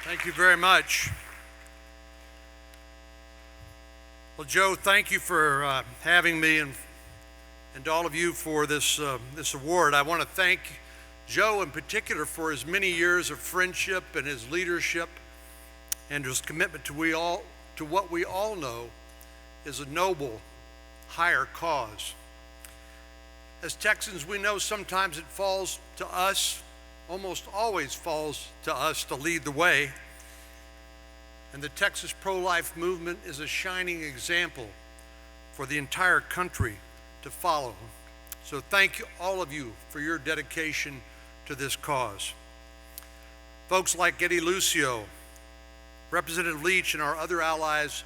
Thank you very much. Well, Joe, thank you for having me, and to all of you for this award. I want to thank Joe in particular for his many years of friendship and his leadership and his commitment to what we all know is a noble, higher cause. As Texans, we know sometimes it falls to us, almost always falls to us to lead the way. And the Texas pro-life movement is a shining example for the entire country to follow. So thank you, all of you, for your dedication to this cause. Folks like Eddie Lucio, Representative Leach, and our other allies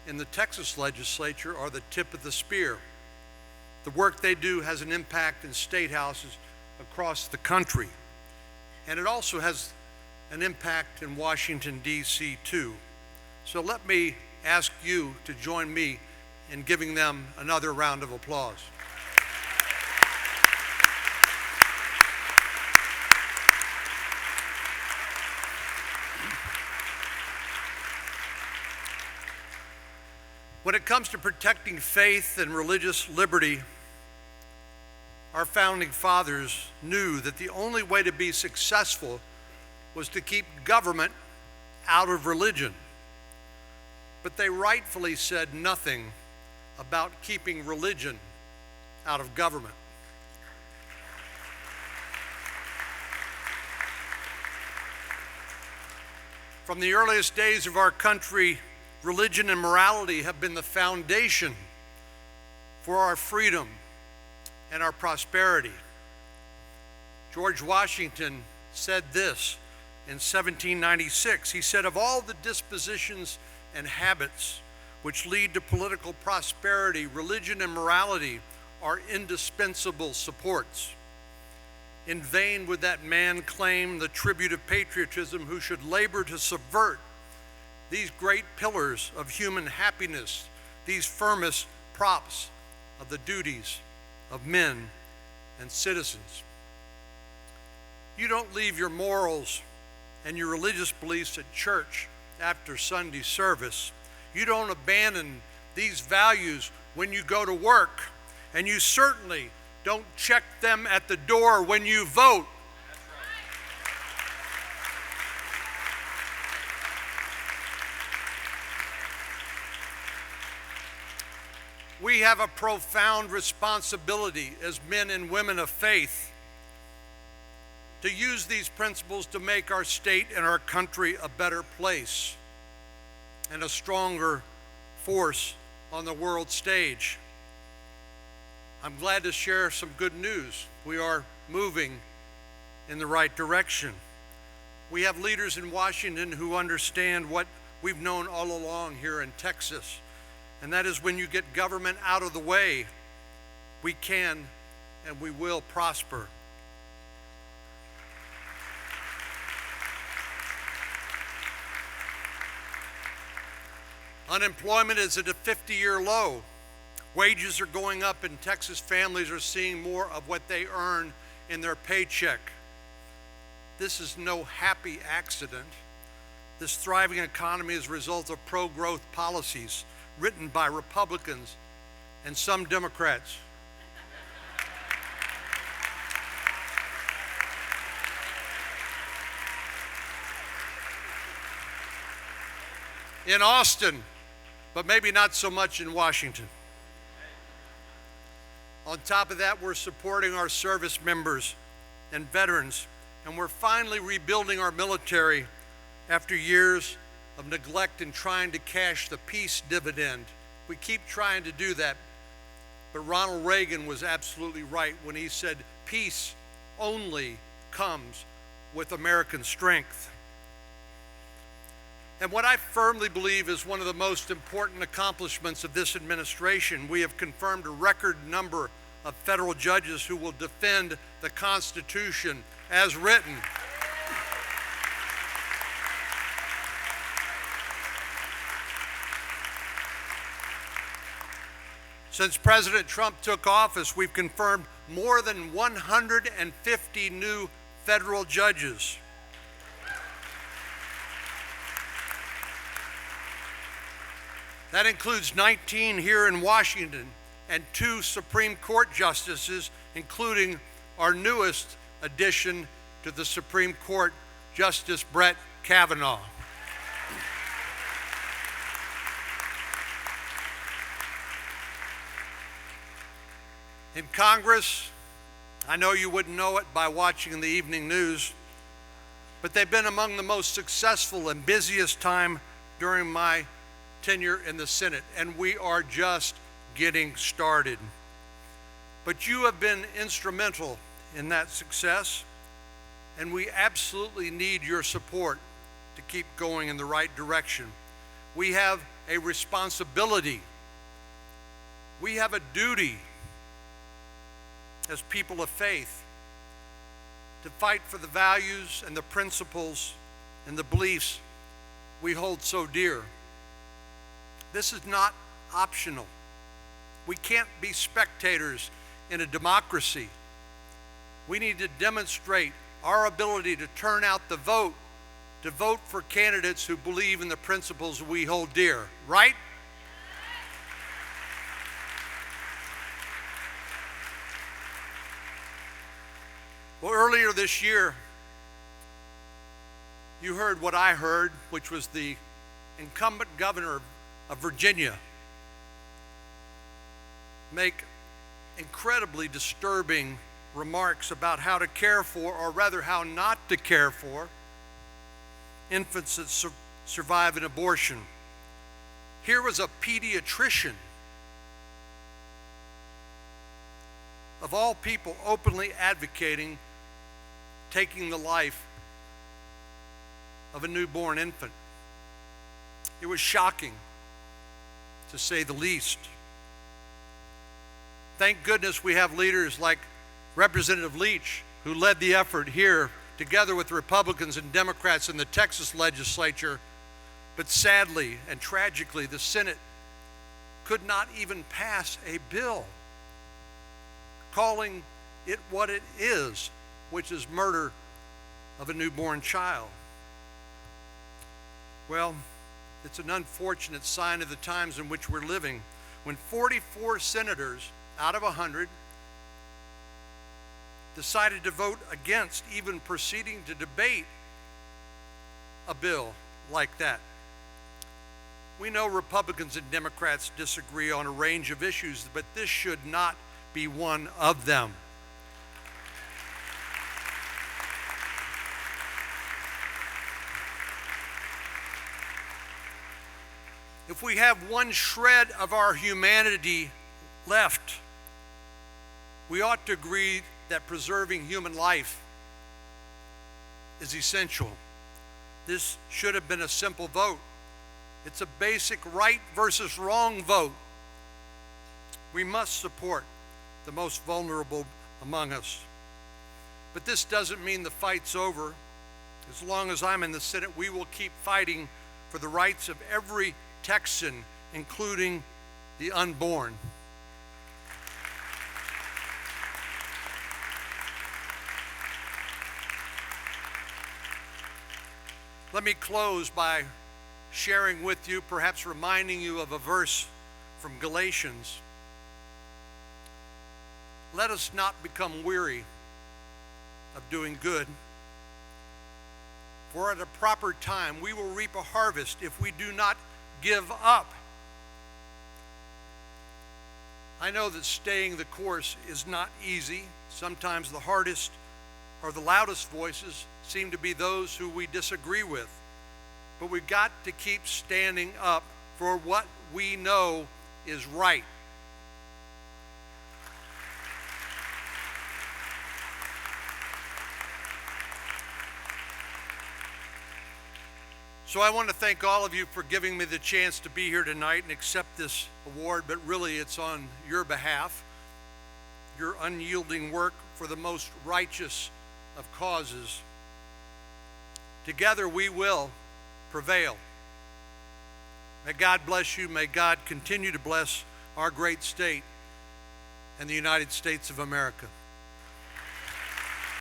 in the Texas legislature are the tip of the spear. The work they do has an impact in state houses across the country. And it also has an impact in Washington, D.C. too. So let me ask you to join me in giving them another round of applause. When it comes to protecting faith and religious liberty, our founding fathers knew that the only way to be successful was to keep government out of religion. But they rightfully said nothing about keeping religion out of government. From the earliest days of our country, religion and morality have been the foundation for our freedom and our prosperity. George Washington said this in 1796. He said, "Of all the dispositions and habits which lead to political prosperity, religion and morality are indispensable supports. In vain would that man claim the tribute of patriotism who should labor to subvert these great pillars of human happiness, these firmest props of the duties of men and citizens." You don't leave your morals and your religious beliefs at church after Sunday service. You don't abandon these values when you go to work, and you certainly don't check them at the door when you vote. We have a profound responsibility as men and women of faith to use these principles to make our state and our country a better place and a stronger force on the world stage. I'm glad to share some good news. We are moving in the right direction. We have leaders in Washington who understand what we've known all along here in Texas. And that is, when you get government out of the way, we can and we will prosper. Unemployment is at a 50-year low. Wages are going up, and Texas families are seeing more of what they earn in their paycheck. This is no happy accident. This thriving economy is a result of pro-growth policies written by Republicans and some Democrats. In Austin, but maybe not so much in Washington. On top of that, we're supporting our service members and veterans, and we're finally rebuilding our military after years of neglect and trying to cash the peace dividend. We keep trying to do that, but Ronald Reagan was absolutely right when he said peace only comes with American strength. And what I firmly believe is one of the most important accomplishments of this administration, we have confirmed a record number of federal judges who will defend the Constitution as written. Since President Trump took office, we've confirmed more than 150 new federal judges. That includes 19 here in Washington and 2 Supreme Court justices, including our newest addition to the Supreme Court, Justice Brett Kavanaugh. In Congress, I know you wouldn't know it by watching the evening news, but they've been among the most successful and busiest time during my tenure in the Senate, and we are just getting started. But you have been instrumental in that success, and we absolutely need your support to keep going in the right direction. We have a responsibility. We have a duty as people of faith to fight for the values and the principles and the beliefs we hold so dear. This is not optional. We can't be spectators in a democracy. We need to demonstrate our ability to turn out the vote, to vote for candidates who believe in the principles we hold dear, right? Well, earlier this year, you heard what I heard, which was the incumbent governor of Virginia make incredibly disturbing remarks about how to care for, or rather how not to care for, infants that survive an abortion. Here was a pediatrician, of all people, openly advocating taking the life of a newborn infant. It was shocking, to say the least. Thank goodness we have leaders like Representative Leach, who led the effort here together with Republicans and Democrats in the Texas legislature. But sadly and tragically, the Senate could not even pass a bill calling it what it is, which is murder of a newborn child. Well, it's an unfortunate sign of the times in which we're living, when 44 senators out of 100 decided to vote against even proceeding to debate a bill like that. We know Republicans and Democrats disagree on a range of issues, but this should not be one of them. If we have one shred of our humanity left, we ought to agree that preserving human life is essential. This should have been a simple vote. It's a basic right versus wrong vote. We must support the most vulnerable among us. But this doesn't mean the fight's over. As long as I'm in the Senate, we will keep fighting for the rights of every Texan, including the unborn. Let me close by sharing with you, perhaps reminding you of a verse from Galatians. Let us not become weary of doing good, for at a proper time we will reap a harvest if we do not give up. I know that staying the course is not easy. Sometimes the hardest or the loudest voices seem to be those who we disagree with. But we've got to keep standing up for what we know is right. So I want to thank all of you for giving me the chance to be here tonight and accept this award, but really it's on your behalf, your unyielding work for the most righteous of causes. Together we will prevail. May God bless you. May God continue to bless our great state and the United States of America.